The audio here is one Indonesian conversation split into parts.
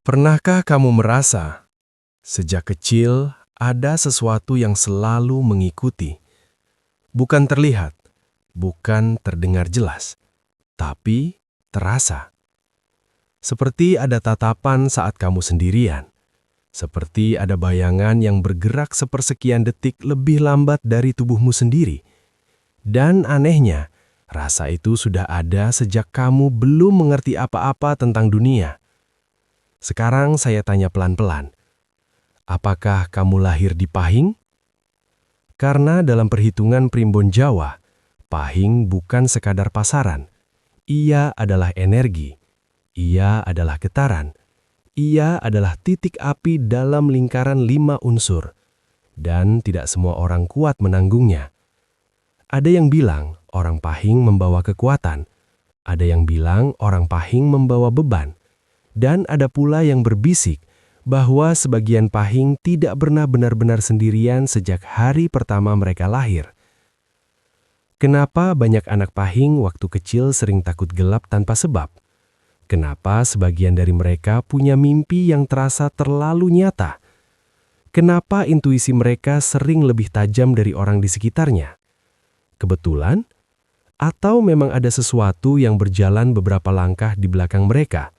Pernahkah kamu merasa, sejak kecil ada sesuatu yang selalu mengikuti? Bukan terlihat, bukan terdengar jelas, tapi terasa. Seperti ada tatapan saat kamu sendirian. Seperti ada bayangan yang bergerak sepersekian detik lebih lambat dari tubuhmu sendiri. Dan anehnya, rasa itu sudah ada sejak kamu belum mengerti apa-apa tentang dunia. Sekarang saya tanya pelan-pelan, apakah kamu lahir di Pahing? Karena dalam perhitungan primbon Jawa, Pahing bukan sekadar pasaran. Ia adalah energi, ia adalah getaran, ia adalah titik api dalam lingkaran 5 unsur. Dan tidak semua orang kuat menanggungnya. Ada yang bilang orang Pahing membawa kekuatan, ada yang bilang orang Pahing membawa beban. Dan ada pula yang berbisik bahwa sebagian Pahing tidak pernah benar-benar sendirian sejak hari pertama mereka lahir. Kenapa banyak anak Pahing waktu kecil sering takut gelap tanpa sebab? Kenapa sebagian dari mereka punya mimpi yang terasa terlalu nyata? Kenapa intuisi mereka sering lebih tajam dari orang di sekitarnya? Kebetulan? Atau memang ada sesuatu yang berjalan beberapa langkah di belakang mereka?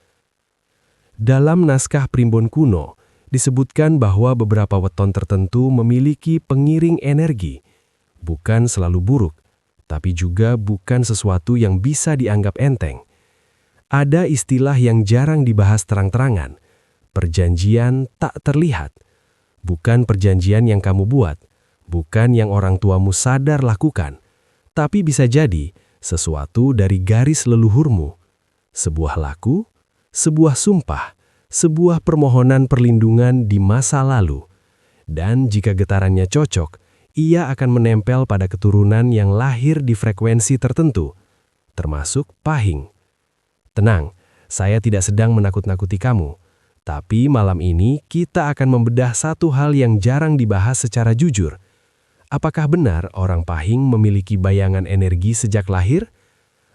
Dalam naskah primbon kuno, disebutkan bahwa beberapa weton tertentu memiliki pengiring energi. Bukan selalu buruk, tapi juga bukan sesuatu yang bisa dianggap enteng. Ada istilah yang jarang dibahas terang-terangan, perjanjian tak terlihat. Bukan perjanjian yang kamu buat, bukan yang orang tuamu sadar lakukan, tapi bisa jadi sesuatu dari garis leluhurmu. Sebuah laku, sebuah sumpah, sebuah permohonan perlindungan di masa lalu. Dan jika getarannya cocok, ia akan menempel pada keturunan yang lahir di frekuensi tertentu, termasuk Pahing. Tenang, saya tidak sedang menakut-nakuti kamu, tapi malam ini kita akan membedah satu hal yang jarang dibahas secara jujur. Apakah benar orang Pahing memiliki bayangan energi sejak lahir?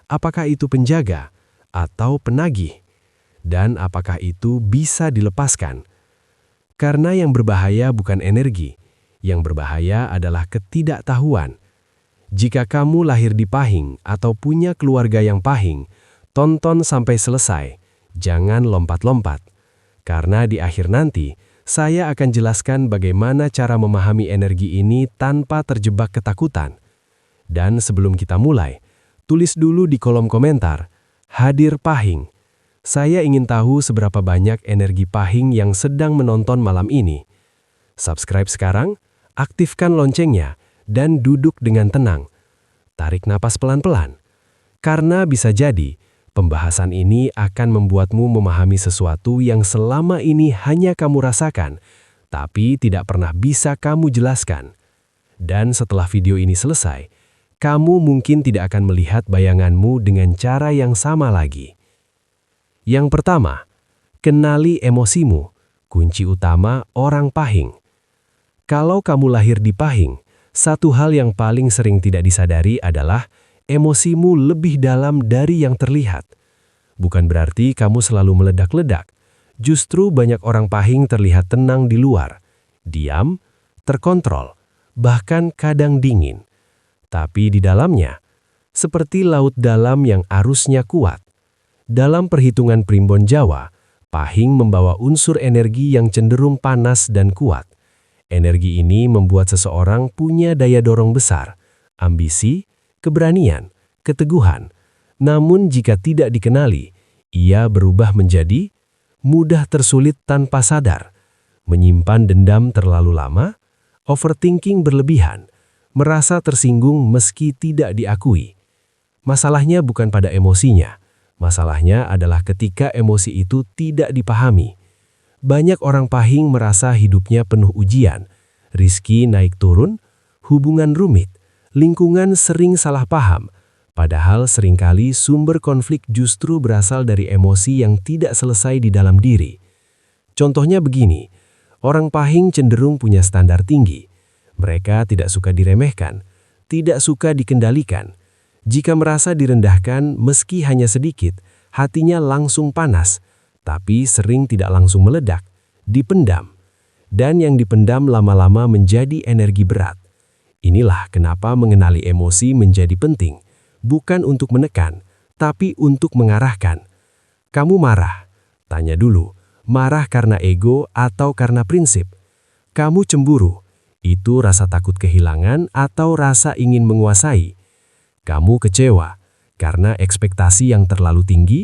Apakah itu penjaga atau penagih? Dan apakah itu bisa dilepaskan? Karena yang berbahaya bukan energi, yang berbahaya adalah ketidaktahuan. Jika kamu lahir di Pahing atau punya keluarga yang Pahing, tonton sampai selesai, jangan lompat-lompat. Karena di akhir nanti, saya akan jelaskan bagaimana cara memahami energi ini tanpa terjebak ketakutan. Dan sebelum kita mulai, tulis dulu di kolom komentar, hadir Pahing. Saya ingin tahu seberapa banyak energi Pahing yang sedang menonton malam ini. Subscribe sekarang, aktifkan loncengnya, dan duduk dengan tenang. Tarik napas pelan-pelan. Karena bisa jadi, pembahasan ini akan membuatmu memahami sesuatu yang selama ini hanya kamu rasakan, tapi tidak pernah bisa kamu jelaskan. Dan setelah video ini selesai, kamu mungkin tidak akan melihat bayanganmu dengan cara yang sama lagi. Yang pertama, kenali emosimu, kunci utama orang Pahing. Kalau kamu lahir di Pahing, satu hal yang paling sering tidak disadari adalah emosimu lebih dalam dari yang terlihat. Bukan berarti kamu selalu meledak-ledak. Justru banyak orang Pahing terlihat tenang di luar, diam, terkontrol, bahkan kadang dingin. Tapi di dalamnya, seperti laut dalam yang arusnya kuat. Dalam perhitungan primbon Jawa, Pahing membawa unsur energi yang cenderung panas dan kuat. Energi ini membuat seseorang punya daya dorong besar, ambisi, keberanian, keteguhan. Namun jika tidak dikenali, ia berubah menjadi mudah tersulit tanpa sadar, menyimpan dendam terlalu lama, overthinking berlebihan, merasa tersinggung meski tidak diakui. Masalahnya bukan pada emosinya, masalahnya adalah ketika emosi itu tidak dipahami. Banyak orang Pahing merasa hidupnya penuh ujian, rizki naik turun, hubungan rumit, lingkungan sering salah paham, padahal seringkali sumber konflik justru berasal dari emosi yang tidak selesai di dalam diri. Contohnya begini, orang Pahing cenderung punya standar tinggi. Mereka tidak suka diremehkan, tidak suka dikendalikan. Jika merasa direndahkan meski hanya sedikit, hatinya langsung panas. tapi sering tidak langsung meledak, dipendam. Dan yang dipendam lama-lama menjadi energi berat. Inilah kenapa mengenali emosi menjadi penting, bukan untuk menekan, tapi untuk mengarahkan. Kamu marah? Tanya dulu, marah karena ego atau karena prinsip? Kamu cemburu? Itu rasa takut kehilangan atau rasa ingin menguasai? Kamu kecewa karena ekspektasi yang terlalu tinggi?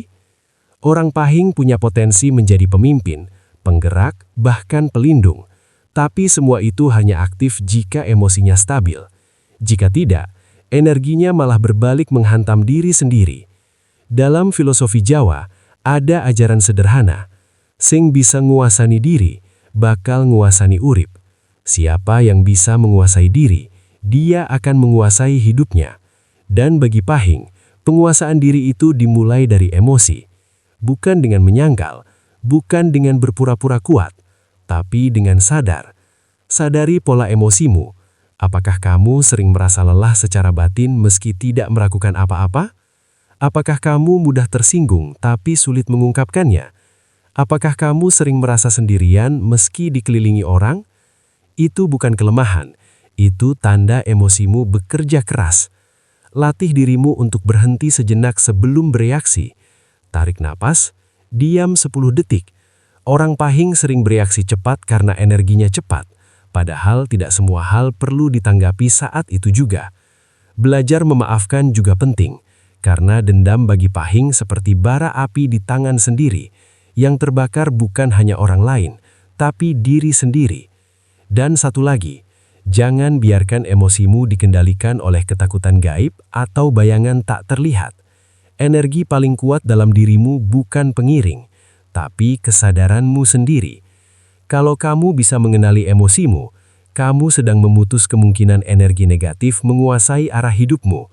Orang pahing punya potensi menjadi pemimpin, penggerak, bahkan pelindung. Tapi semua itu hanya aktif jika emosinya stabil. Jika tidak, energinya malah berbalik menghantam diri sendiri. Dalam filosofi Jawa, ada ajaran sederhana. Sing bisa nguasani diri, bakal nguasani urip. Siapa yang bisa menguasai diri, dia akan menguasai hidupnya. Dan bagi pahing, penguasaan diri itu dimulai dari emosi. Bukan dengan menyangkal, bukan dengan berpura-pura kuat, tapi dengan sadar. Sadari pola emosimu. Apakah kamu sering merasa lelah secara batin meski tidak melakukan apa-apa? Apakah kamu mudah tersinggung tapi sulit mengungkapkannya? Apakah kamu sering merasa sendirian meski dikelilingi orang? Itu bukan kelemahan, itu tanda emosimu bekerja keras. Latih dirimu untuk berhenti sejenak sebelum bereaksi. Tarik napas, diam 10 detik. Orang pahing sering bereaksi cepat karena energinya cepat, padahal tidak semua hal perlu ditanggapi saat itu juga. Belajar memaafkan juga penting, karena dendam bagi pahing seperti bara api di tangan sendiri, yang terbakar bukan hanya orang lain, tapi diri sendiri. Dan satu lagi, jangan biarkan emosimu dikendalikan oleh ketakutan gaib atau bayangan tak terlihat. Energi paling kuat dalam dirimu bukan pengiring, tapi kesadaranmu sendiri. Kalau kamu bisa mengenali emosimu, kamu sedang memutus kemungkinan energi negatif menguasai arah hidupmu.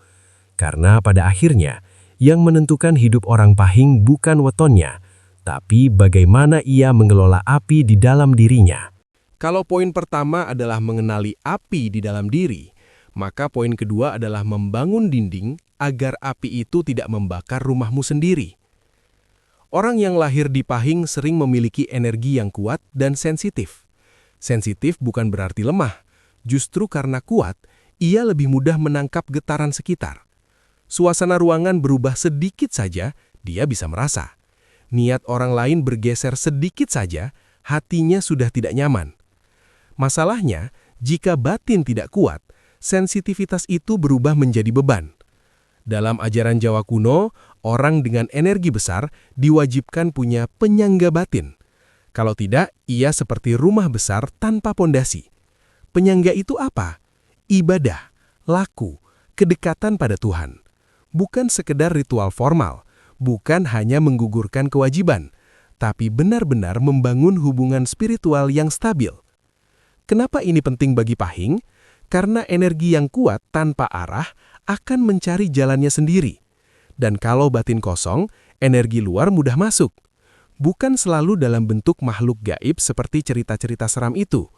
Karena pada akhirnya, yang menentukan hidup orang pahing bukan wetonnya, tapi bagaimana ia mengelola api di dalam dirinya. Kalau poin pertama adalah mengenali api di dalam diri, maka poin kedua adalah membangun dinding agar api itu tidak membakar rumahmu sendiri. Orang yang lahir di pahing sering memiliki energi yang kuat dan sensitif. Sensitif bukan berarti lemah, justru karena kuat, ia lebih mudah menangkap getaran sekitar. Suasana ruangan berubah sedikit saja, dia bisa merasa. Niat orang lain bergeser sedikit saja, hatinya sudah tidak nyaman. Masalahnya, jika batin tidak kuat, sensitivitas itu berubah menjadi beban. Dalam ajaran Jawa kuno, orang dengan energi besar diwajibkan punya penyangga batin. Kalau tidak, ia seperti rumah besar tanpa pondasi. Penyangga itu apa? Ibadah, laku, kedekatan pada Tuhan. Bukan sekedar ritual formal, bukan hanya menggugurkan kewajiban, tapi benar-benar membangun hubungan spiritual yang stabil. Kenapa ini penting bagi pahing? Karena energi yang kuat tanpa arah akan mencari jalannya sendiri. Dan kalau batin kosong, energi luar mudah masuk. Bukan selalu dalam bentuk makhluk gaib seperti cerita-cerita seram itu.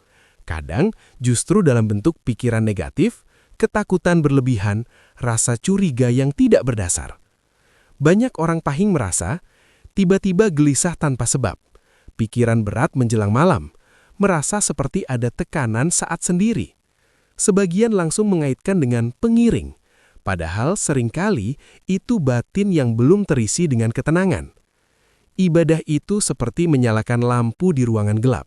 Kadang justru dalam bentuk pikiran negatif, ketakutan berlebihan, rasa curiga yang tidak berdasar. Banyak orang pahing merasa tiba-tiba gelisah tanpa sebab, pikiran berat menjelang malam, merasa seperti ada tekanan saat sendiri. Sebagian langsung mengaitkan dengan pengiring, padahal seringkali itu batin yang belum terisi dengan ketenangan. Ibadah itu seperti menyalakan lampu di ruangan gelap,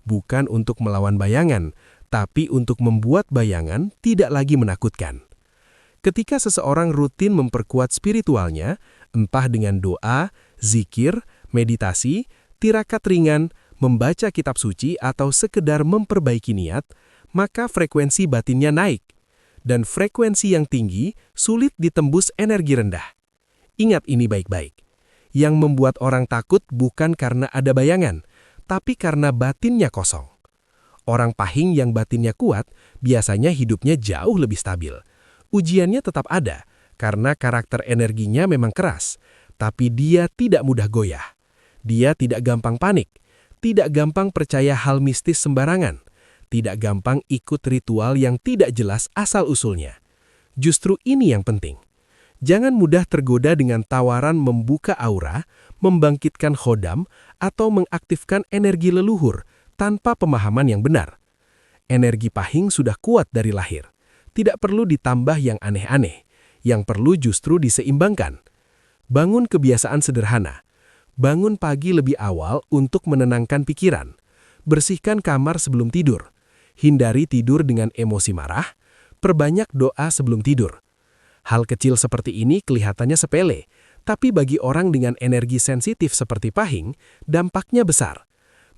bukan untuk melawan bayangan, tapi untuk membuat bayangan tidak lagi menakutkan. Ketika seseorang rutin memperkuat spiritualnya, entah dengan doa, zikir, meditasi, tirakat ringan, membaca kitab suci atau sekedar memperbaiki niat, maka frekuensi batinnya naik. Dan frekuensi yang tinggi sulit ditembus energi rendah. Ingat ini baik-baik. Yang membuat orang takut bukan karena ada bayangan, tapi karena batinnya kosong. Orang pahing yang batinnya kuat biasanya hidupnya jauh lebih stabil. Ujiannya tetap ada, karena karakter energinya memang keras, tapi dia tidak mudah goyah. Dia tidak gampang panik, tidak gampang percaya hal mistis sembarangan, tidak gampang ikut ritual yang tidak jelas asal-usulnya. Justru ini yang penting. Jangan mudah tergoda dengan tawaran membuka aura, membangkitkan khodam, atau mengaktifkan energi leluhur tanpa pemahaman yang benar. Energi pahing sudah kuat dari lahir. Tidak perlu ditambah yang aneh-aneh. Yang perlu justru diseimbangkan. Bangun kebiasaan sederhana. Bangun pagi lebih awal untuk menenangkan pikiran. Bersihkan kamar sebelum tidur. Hindari tidur dengan emosi marah. Perbanyak doa sebelum tidur. Hal kecil seperti ini kelihatannya sepele, tapi bagi orang dengan energi sensitif seperti pahing, dampaknya besar.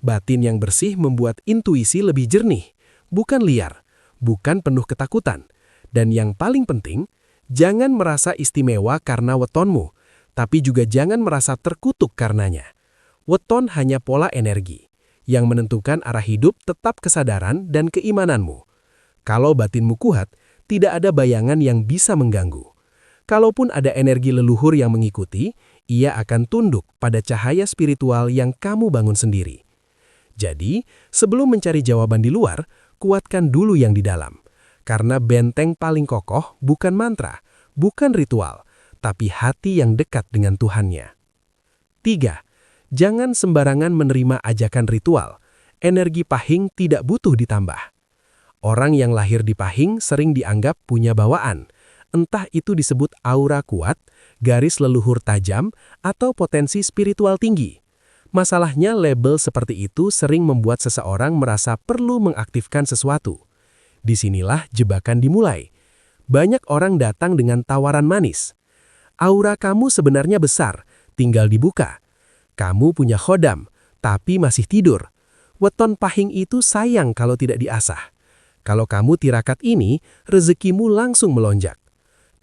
Batin yang bersih membuat intuisi lebih jernih, bukan liar, bukan penuh ketakutan. Dan yang paling penting, jangan merasa istimewa karena wetonmu, tapi juga jangan merasa terkutuk karenanya. Weton hanya pola energi. Yang menentukan arah hidup tetap kesadaran dan keimananmu. Kalau batinmu kuat, tidak ada bayangan yang bisa mengganggu. Kalaupun ada energi leluhur yang mengikuti, ia akan tunduk pada cahaya spiritual yang kamu bangun sendiri. Jadi, sebelum mencari jawaban di luar, kuatkan dulu yang di dalam. Karena benteng paling kokoh bukan mantra, bukan ritual, tapi hati yang dekat dengan Tuhannya. 3. Jangan sembarangan menerima ajakan ritual. Energi pahing tidak butuh ditambah. Orang yang lahir di pahing sering dianggap punya bawaan. Entah itu disebut aura kuat, garis leluhur tajam, atau potensi spiritual tinggi. Masalahnya label seperti itu sering membuat seseorang merasa perlu mengaktifkan sesuatu. Disinilah jebakan dimulai. Banyak orang datang dengan tawaran manis. Aura kamu sebenarnya besar, tinggal dibuka. Kamu punya khodam, tapi masih tidur. Weton pahing itu sayang kalau tidak diasah. Kalau kamu tirakat ini, rezekimu langsung melonjak.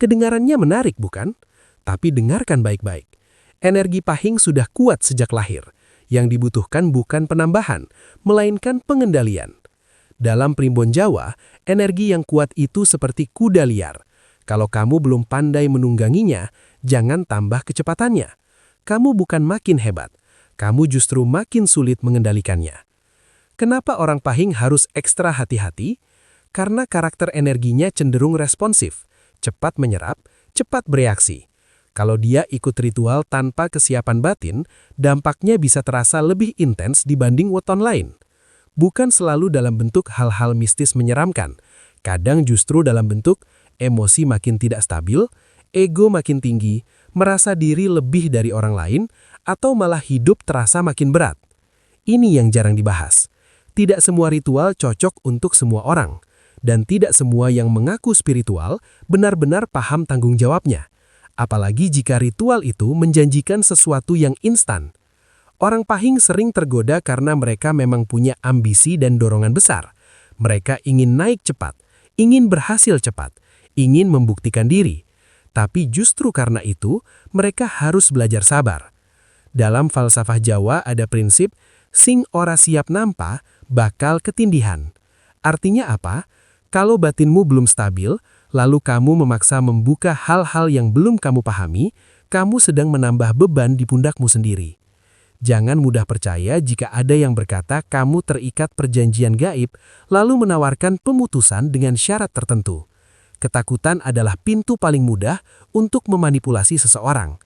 Kedengarannya menarik bukan? Tapi dengarkan baik-baik. Energi pahing sudah kuat sejak lahir. Yang dibutuhkan bukan penambahan, melainkan pengendalian. Dalam primbon Jawa, energi yang kuat itu seperti kuda liar. Kalau kamu belum pandai menungganginya, jangan tambah kecepatannya. Kamu bukan makin hebat, kamu justru makin sulit mengendalikannya. Kenapa orang pahing harus ekstra hati-hati? Karena karakter energinya cenderung responsif, cepat menyerap, cepat bereaksi. Kalau dia ikut ritual tanpa kesiapan batin, dampaknya bisa terasa lebih intens dibanding weton lain. Bukan selalu dalam bentuk hal-hal mistis menyeramkan, kadang justru dalam bentuk emosi makin tidak stabil, ego makin tinggi, merasa diri lebih dari orang lain, atau malah hidup terasa makin berat. Ini yang jarang dibahas. Tidak semua ritual cocok untuk semua orang. Dan tidak semua yang mengaku spiritual benar-benar paham tanggung jawabnya. Apalagi jika ritual itu menjanjikan sesuatu yang instan. Orang pahing sering tergoda karena mereka memang punya ambisi dan dorongan besar. Mereka ingin naik cepat, ingin berhasil cepat, ingin membuktikan diri. Tapi justru karena itu, mereka harus belajar sabar. Dalam falsafah Jawa ada prinsip, sing ora siap nampa, bakal ketindihan. Artinya apa? Kalau batinmu belum stabil, lalu kamu memaksa membuka hal-hal yang belum kamu pahami, kamu sedang menambah beban di pundakmu sendiri. Jangan mudah percaya jika ada yang berkata kamu terikat perjanjian gaib, lalu menawarkan pemutusan dengan syarat tertentu. Ketakutan adalah pintu paling mudah untuk memanipulasi seseorang.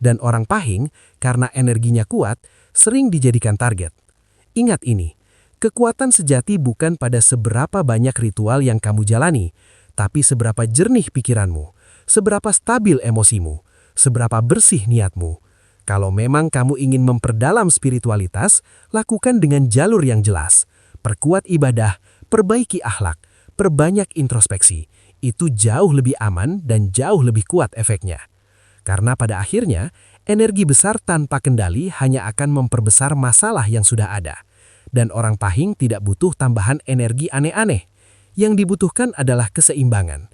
Dan orang pahing, karena energinya kuat, sering dijadikan target. Ingat ini. Kekuatan sejati bukan pada seberapa banyak ritual yang kamu jalani, tapi seberapa jernih pikiranmu, seberapa stabil emosimu, seberapa bersih niatmu. Kalau memang kamu ingin memperdalam spiritualitas, lakukan dengan jalur yang jelas. Perkuat ibadah, perbaiki akhlak, perbanyak introspeksi. Itu jauh lebih aman dan jauh lebih kuat efeknya. Karena pada akhirnya, energi besar tanpa kendali hanya akan memperbesar masalah yang sudah ada. Dan orang pahing tidak butuh tambahan energi aneh-aneh. Yang dibutuhkan adalah keseimbangan.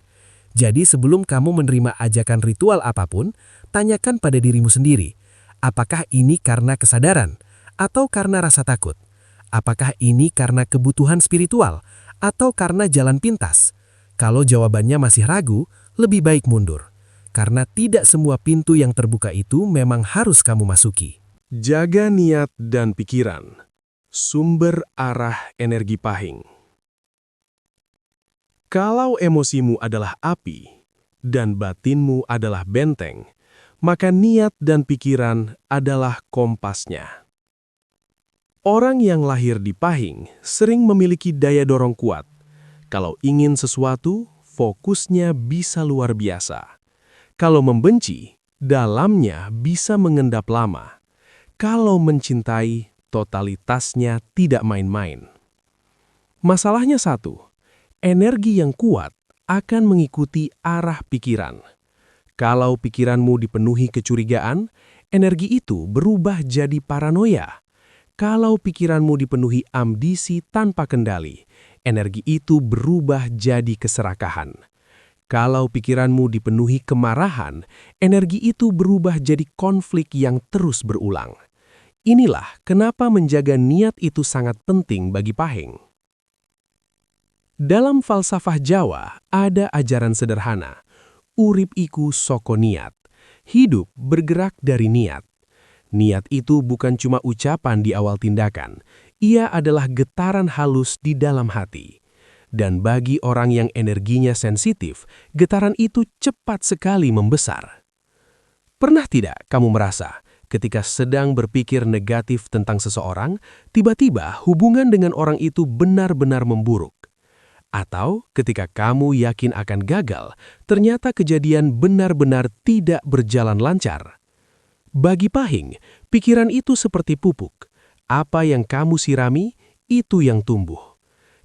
Jadi sebelum kamu menerima ajakan ritual apapun, tanyakan pada dirimu sendiri, apakah ini karena kesadaran atau karena rasa takut? Apakah ini karena kebutuhan spiritual atau karena jalan pintas? Kalau jawabannya masih ragu, lebih baik mundur. Karena tidak semua pintu yang terbuka itu memang harus kamu masuki. Jaga niat dan pikiran. Sumber arah energi pahing. Kalau emosimu adalah api, dan batinmu adalah benteng, maka niat dan pikiran adalah kompasnya. Orang yang lahir di Pahing sering memiliki daya dorong kuat. Kalau ingin sesuatu, fokusnya bisa luar biasa. Kalau membenci, dalamnya bisa mengendap lama. Kalau mencintai, totalitasnya tidak main-main. Masalahnya satu, energi yang kuat akan mengikuti arah pikiran. Kalau pikiranmu dipenuhi kecurigaan, energi itu berubah jadi paranoia. Kalau pikiranmu dipenuhi ambisi tanpa kendali, energi itu berubah jadi keserakahan. Kalau pikiranmu dipenuhi kemarahan, energi itu berubah jadi konflik yang terus berulang. Inilah kenapa menjaga niat itu sangat penting bagi Pahing. Dalam falsafah Jawa ada ajaran sederhana, urip iku soko niat, hidup bergerak dari niat. Niat itu bukan cuma ucapan di awal tindakan, ia adalah getaran halus di dalam hati. Dan bagi orang yang energinya sensitif, getaran itu cepat sekali membesar. Pernah tidak kamu merasa, ketika sedang berpikir negatif tentang seseorang, tiba-tiba hubungan dengan orang itu benar-benar memburuk? Atau ketika kamu yakin akan gagal, ternyata kejadian benar-benar tidak berjalan lancar? Bagi Pahing, pikiran itu seperti pupuk. Apa yang kamu sirami, itu yang tumbuh.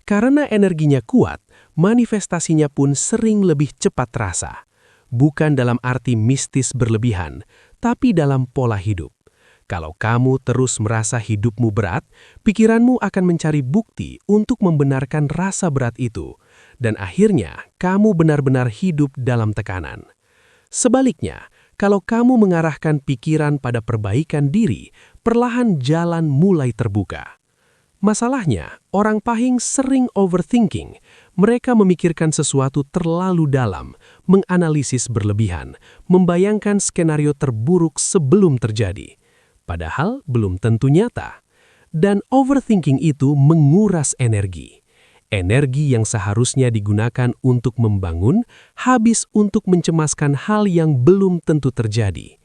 Karena energinya kuat, manifestasinya pun sering lebih cepat terasa. Bukan dalam arti mistis berlebihan, tapi dalam pola hidup. Kalau kamu terus merasa hidupmu berat, pikiranmu akan mencari bukti untuk membenarkan rasa berat itu. Dan akhirnya, kamu benar-benar hidup dalam tekanan. Sebaliknya, kalau kamu mengarahkan pikiran pada perbaikan diri, perlahan jalan mulai terbuka. Masalahnya, orang Pahing sering overthinking. Mereka memikirkan sesuatu terlalu dalam, menganalisis berlebihan, membayangkan skenario terburuk sebelum terjadi. Padahal belum tentu nyata. Dan overthinking itu menguras energi. Energi yang seharusnya digunakan untuk membangun, habis untuk mencemaskan hal yang belum tentu terjadi.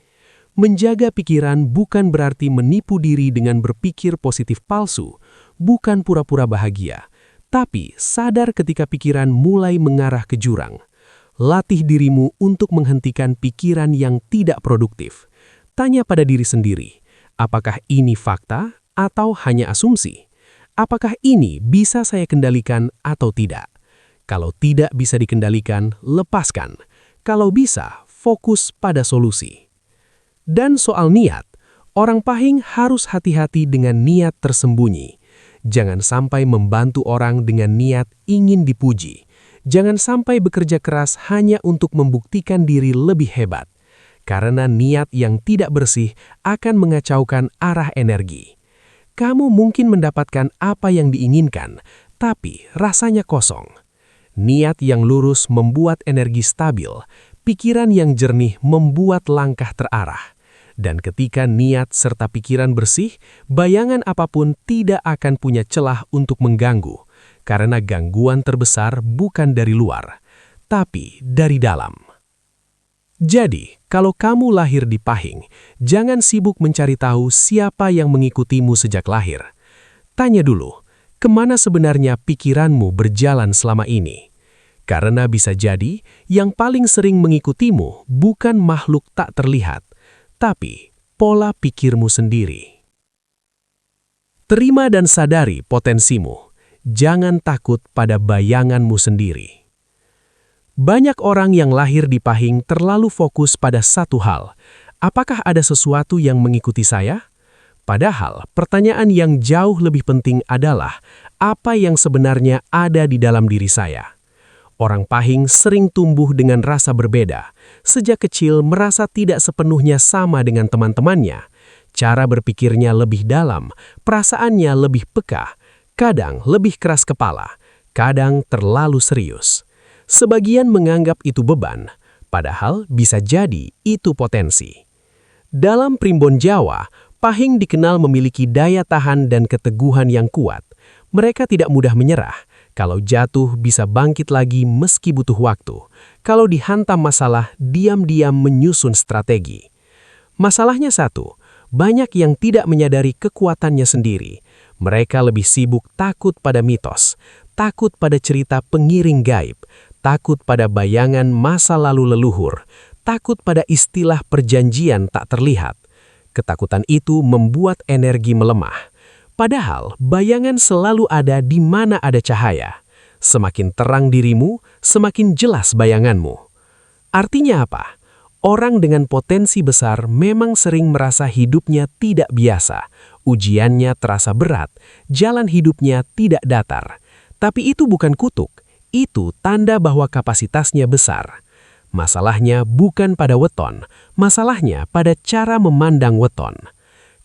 Menjaga pikiran bukan berarti menipu diri dengan berpikir positif palsu, bukan pura-pura bahagia, tapi sadar ketika pikiran mulai mengarah ke jurang. Latih dirimu untuk menghentikan pikiran yang tidak produktif. Tanya pada diri sendiri, apakah ini fakta atau hanya asumsi? Apakah ini bisa saya kendalikan atau tidak? Kalau tidak bisa dikendalikan, lepaskan. Kalau bisa, fokus pada solusi. Dan soal niat, orang Pahing harus hati-hati dengan niat tersembunyi. Jangan sampai membantu orang dengan niat ingin dipuji. Jangan sampai bekerja keras hanya untuk membuktikan diri lebih hebat. Karena niat yang tidak bersih akan mengacaukan arah energi. Kamu mungkin mendapatkan apa yang diinginkan, tapi rasanya kosong. Niat yang lurus membuat energi stabil, pikiran yang jernih membuat langkah terarah. Dan ketika niat serta pikiran bersih, bayangan apapun tidak akan punya celah untuk mengganggu, karena gangguan terbesar bukan dari luar, tapi dari dalam. Jadi, kalau kamu lahir di Pahing, jangan sibuk mencari tahu siapa yang mengikutimu sejak lahir. Tanya dulu, kemana sebenarnya pikiranmu berjalan selama ini? Karena bisa jadi, yang paling sering mengikutimu bukan makhluk tak terlihat, tapi pola pikirmu sendiri. Terima dan sadari potensimu. Jangan takut pada bayanganmu sendiri. Banyak orang yang lahir di Pahing terlalu fokus pada satu hal. Apakah ada sesuatu yang mengikuti saya? Padahal, pertanyaan yang jauh lebih penting adalah, apa yang sebenarnya ada di dalam diri saya? Orang Pahing sering tumbuh dengan rasa berbeda. Sejak kecil merasa tidak sepenuhnya sama dengan teman-temannya. Cara berpikirnya lebih dalam, perasaannya lebih peka, kadang lebih keras kepala, kadang terlalu serius. Sebagian menganggap itu beban, padahal bisa jadi itu potensi. Dalam primbon Jawa, Pahing dikenal memiliki daya tahan dan keteguhan yang kuat. Mereka tidak mudah menyerah, Kalau jatuh bisa bangkit lagi meski butuh waktu. Kalau dihantam masalah, diam-diam menyusun strategi. Masalahnya satu, banyak yang tidak menyadari kekuatannya sendiri. Mereka lebih sibuk takut pada mitos, takut pada cerita pengiring gaib, takut pada bayangan masa lalu leluhur, takut pada istilah perjanjian tak terlihat. Ketakutan itu membuat energi melemah. Padahal bayangan selalu ada di mana ada cahaya. Semakin terang dirimu, semakin jelas bayanganmu. Artinya apa? Orang dengan potensi besar memang sering merasa hidupnya tidak biasa. Ujiannya terasa berat, jalan hidupnya tidak datar. Tapi itu bukan kutuk, itu tanda bahwa kapasitasnya besar. Masalahnya bukan pada weton, masalahnya pada cara memandang weton.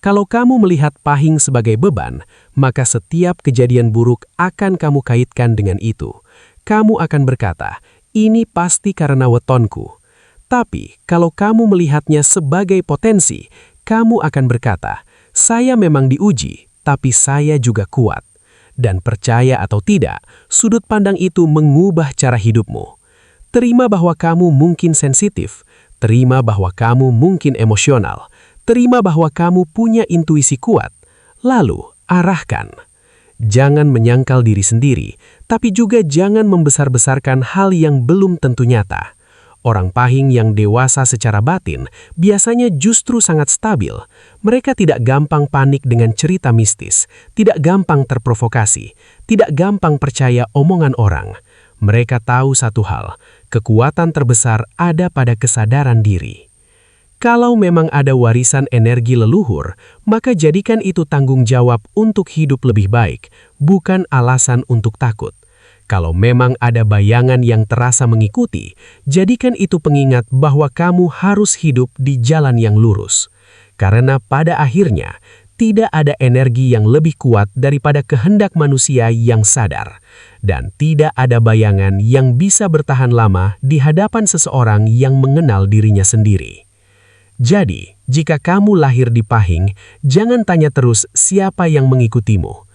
Kalau kamu melihat pahing sebagai beban, maka setiap kejadian buruk akan kamu kaitkan dengan itu. Kamu akan berkata, ini pasti karena wetonku. Tapi, kalau kamu melihatnya sebagai potensi, kamu akan berkata, saya memang diuji, tapi saya juga kuat. Dan percaya atau tidak, sudut pandang itu mengubah cara hidupmu. Terima bahwa kamu mungkin sensitif, terima bahwa kamu mungkin emosional, terima bahwa kamu punya intuisi kuat, lalu arahkan. Jangan menyangkal diri sendiri, tapi juga jangan membesar-besarkan hal yang belum tentu nyata. Orang pahing yang dewasa secara batin biasanya justru sangat stabil. Mereka tidak gampang panik dengan cerita mistis, tidak gampang terprovokasi, tidak gampang percaya omongan orang. Mereka tahu satu hal, kekuatan terbesar ada pada kesadaran diri. Kalau memang ada warisan energi leluhur, maka jadikan itu tanggung jawab untuk hidup lebih baik, bukan alasan untuk takut. Kalau memang ada bayangan yang terasa mengikuti, jadikan itu pengingat bahwa kamu harus hidup di jalan yang lurus. Karena pada akhirnya, tidak ada energi yang lebih kuat daripada kehendak manusia yang sadar. Dan tidak ada bayangan yang bisa bertahan lama di hadapan seseorang yang mengenal dirinya sendiri. Jadi, jika kamu lahir di pahing, jangan tanya terus siapa yang mengikutimu.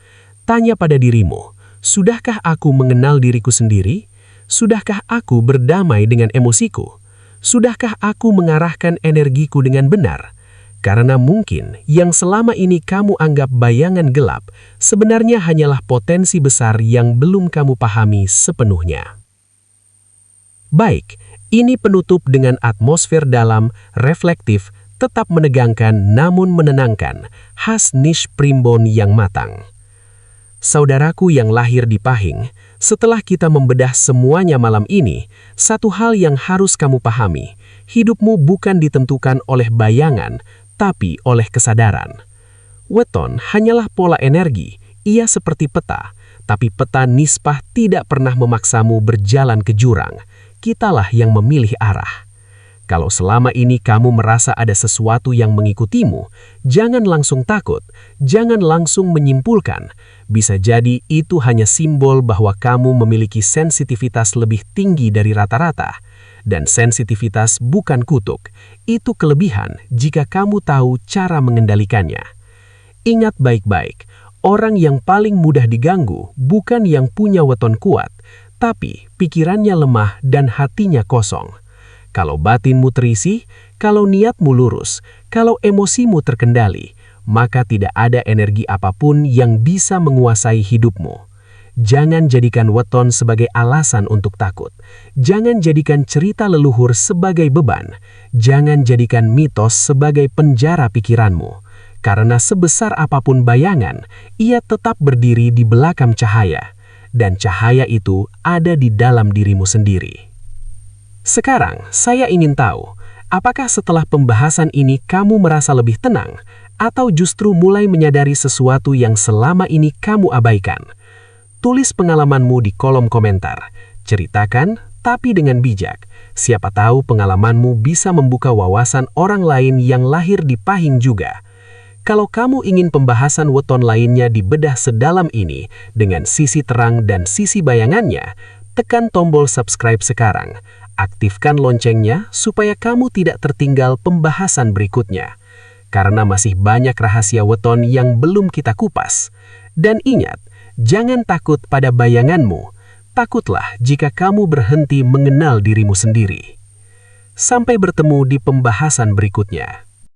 Tanya pada dirimu, sudahkah aku mengenal diriku sendiri? Sudahkah aku berdamai dengan emosiku? Sudahkah aku mengarahkan energiku dengan benar? Karena mungkin yang selama ini kamu anggap bayangan gelap, sebenarnya hanyalah potensi besar yang belum kamu pahami sepenuhnya. Baik, ini penutup dengan atmosfer dalam, reflektif, tetap menegangkan namun menenangkan, khas niche primbon yang matang. Saudaraku yang lahir di pahing, setelah kita membedah semuanya malam ini, satu hal yang harus kamu pahami, hidupmu bukan ditentukan oleh bayangan, tapi oleh kesadaran. Weton hanyalah pola energi, ia seperti peta, tapi peta nisbah tidak pernah memaksamu berjalan ke jurang. Kitalah yang memilih arah. Kalau selama ini kamu merasa ada sesuatu yang mengikutimu, jangan langsung takut, jangan langsung menyimpulkan. Bisa jadi itu hanya simbol bahwa kamu memiliki sensitivitas lebih tinggi dari rata-rata. Dan sensitivitas bukan kutuk, itu kelebihan jika kamu tahu cara mengendalikannya. Ingat baik-baik, orang yang paling mudah diganggu bukan yang punya weton kuat, tapi pikirannya lemah dan hatinya kosong. Kalau batinmu terisi, kalau niatmu lurus, kalau emosimu terkendali, maka tidak ada energi apapun yang bisa menguasai hidupmu. Jangan jadikan weton sebagai alasan untuk takut. Jangan jadikan cerita leluhur sebagai beban. Jangan jadikan mitos sebagai penjara pikiranmu. Karena sebesar apapun bayangan, ia tetap berdiri di belakang cahaya. Dan cahaya itu ada di dalam dirimu sendiri. Sekarang, saya ingin tahu, apakah setelah pembahasan ini kamu merasa lebih tenang, atau justru mulai menyadari sesuatu yang selama ini kamu abaikan? Tulis pengalamanmu di kolom komentar. Ceritakan, tapi dengan bijak. Siapa tahu pengalamanmu bisa membuka wawasan orang lain yang lahir di pahing juga. Kalau kamu ingin pembahasan weton lainnya dibedah sedalam ini dengan sisi terang dan sisi bayangannya, tekan tombol subscribe sekarang. Aktifkan loncengnya supaya kamu tidak tertinggal pembahasan berikutnya. Karena masih banyak rahasia weton yang belum kita kupas. Dan ingat, Jangan takut pada bayanganmu, takutlah jika kamu berhenti mengenal dirimu sendiri. Sampai bertemu di pembahasan berikutnya.